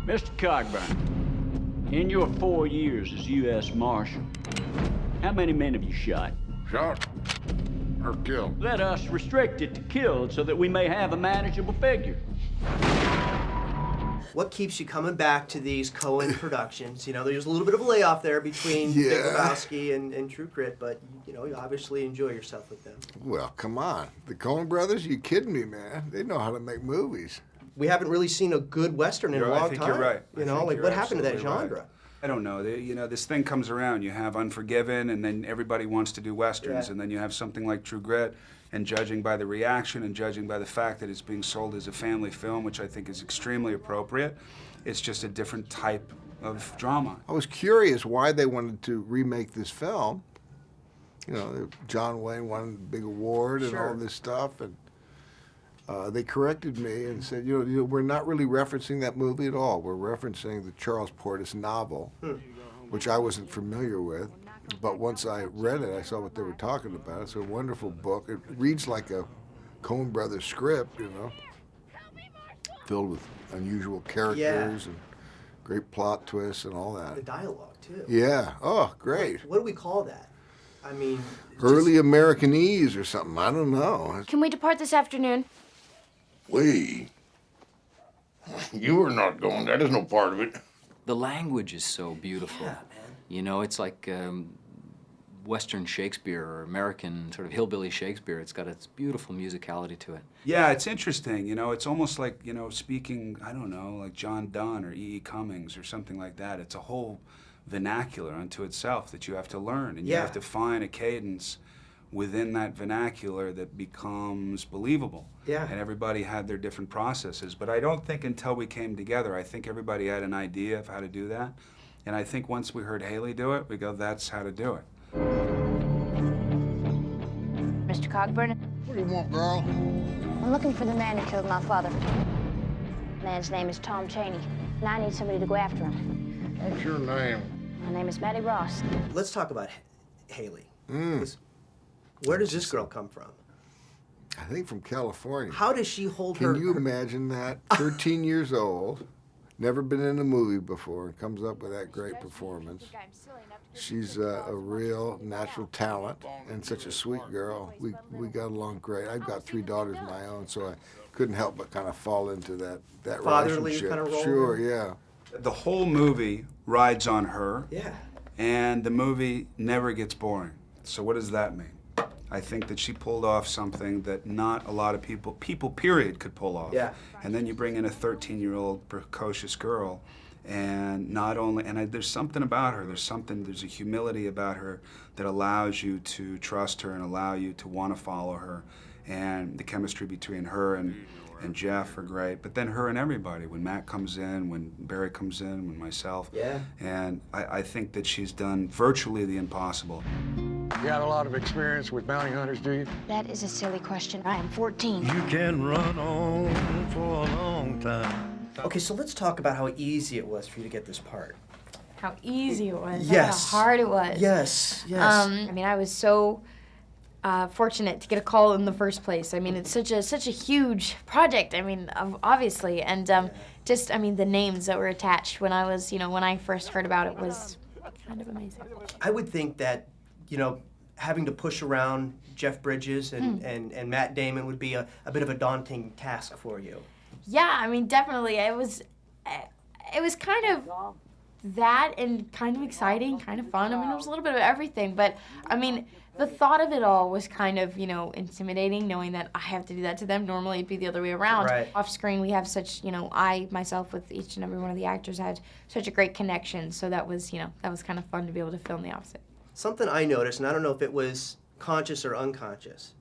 Mr. Cogburn, in your 4 years as U.S. Marshal, how many men have you shot? Shot or killed? Let us restrict it to killed so that we may have a manageable figure. What keeps you coming back to these Coen productions? You know, there's a little bit of a layoff there between Big Lebowski and True Grit, but you know, you obviously enjoy yourself with them. Well, come on. The Coen brothers? You kidding me, man? They know how to make movies. We haven't really seen a good Western in a long time. I think you're right. You know, like what happened to that genre? Right. I don't know. You know, this thing comes around. You have Unforgiven, and then everybody wants to do Westerns, and then you have something like True Grit, and judging by the reaction and judging by the fact that it's being sold as a family film, which I think is extremely appropriate, it's just a different type of drama. I was curious why they wanted to remake this film. You know, John Wayne won a big award and all this stuff, and they corrected me and said, you know, we're not really referencing that movie at all. We're referencing the Charles Portis novel, which I wasn't familiar with. But once I read it, I saw what they were talking about. It's a wonderful book. It reads like a Coen Brothers script, you know, filled with unusual characters and great plot twists and all that. The dialogue, too. Yeah. Oh, great. What do we call that? I mean... Early Americanese or something. I don't know. Can we depart this afternoon? We? You are not going. That is no part of it. The language is so beautiful. Yeah, man. You know, it's like Western Shakespeare or American sort of hillbilly Shakespeare. It's got its beautiful musicality to it. Yeah, it's interesting. You know, it's almost like, you know, speaking, I don't know, like John Donne or E.E. Cummings or something like that. It's a whole vernacular unto itself that you have to learn, and you have to find a cadence within that vernacular that becomes believable. Yeah. And everybody had their different processes. But I don't think until we came together, I think everybody had an idea of how to do that. And I think once we heard Haliee do it, we go, that's how to do it. Mr. Cogburn? What do you want, girl? I'm looking for the man who killed my father. The man's name is Tom Chaney, and I need somebody to go after him. What's your name? My name is Maddie Ross. Let's talk about Haliee. Where does this girl come from? I think from California. How does she hold her... Can you imagine that? 13 years old, never been in a movie before, and comes up with that great performance. She's a real natural talent and such a sweet girl. We got along great. I've got 3 daughters of my own, so I couldn't help but kind of fall into that fatherly relationship. kind of role? Sure, yeah. The whole movie rides on her. Yeah. And the movie never gets boring. So what does that mean? I think that she pulled off something that not a lot of people period, could pull off. Yeah. And then you bring in a 13-year-old precocious girl, and not only, there's something about her, there's a humility about her that allows you to trust her and allow you to want to follow her. And the chemistry between her and Jeff are great, but then her and everybody, when Matt comes in, when Barry comes in, when myself. Yeah. And I think that she's done virtually the impossible. You got a lot of experience with bounty hunters, do you? That is a silly question. I am 14. You can run on for a long time. Okay, so let's talk about how easy it was for you to get this part. How easy it was. Yes. How hard it was. Yes, yes. I mean, I was so fortunate to get a call in the first place. I mean, it's such a huge project. I mean, obviously, and just, I mean, the names that were attached when I was, when I first heard about it was kind of amazing. I would think that, having to push around Jeff Bridges and Matt Damon would be a bit of a daunting task for you. Yeah, I mean, definitely. It was kind of that and kind of exciting, kind of fun. I mean, it was a little bit of everything, but I mean, the thought of it all was kind of, intimidating, knowing that I have to do that to them. Normally it'd be the other way around. Right. Off screen, we have such, I, myself, with each and every one of the actors had such a great connection, so that was, that was kind of fun to be able to film the opposite. Something I noticed, and I don't know if it was conscious or unconscious,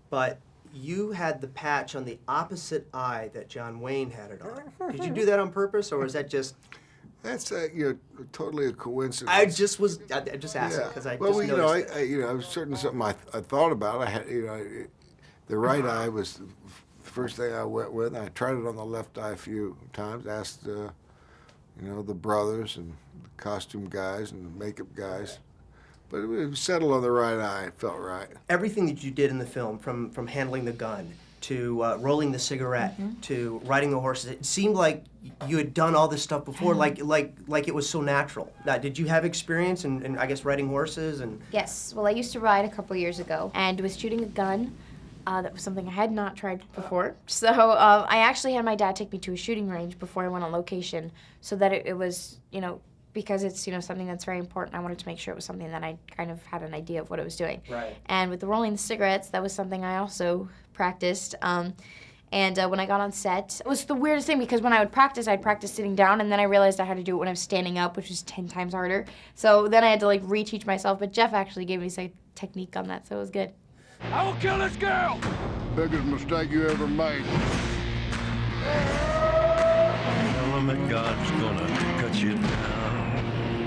but you had the patch on the opposite eye that John Wayne had it on. Did you do that on purpose, or was that just... That's totally a coincidence. I just asking because I just noticed it. I was certainly something I thought about. I had, the right eye was the first thing I went with. I tried it on the left eye a few times. Asked, the brothers and the costume guys and the makeup guys, but it was settled on the right eye. It felt right. Everything that you did in the film, from handling the gun to rolling the cigarette to riding the horses. It seemed like you had done all this stuff before, like it was so natural. Now, did you have experience in I guess riding horses and? Yes. Well, I used to ride a couple years ago, and with shooting a gun. That was something I had not tried before. So I actually had my dad take me to a shooting range before I went on location, so that it was, you know, because it's, you know, something that's very important. I wanted to make sure it was something that I kind of had an idea of what it was doing. Right. And with the rolling the cigarettes, that was something I also practiced. And when I got on set, it was the weirdest thing because when I would practice, I'd practice sitting down, and then I realized I had to do it when I was standing up, which was 10 times harder. So then I had to like reteach myself. But Jeff actually gave me some technique on that, so it was good. I will kill this girl! Biggest mistake you ever made. Tell him that God's gonna cut you down.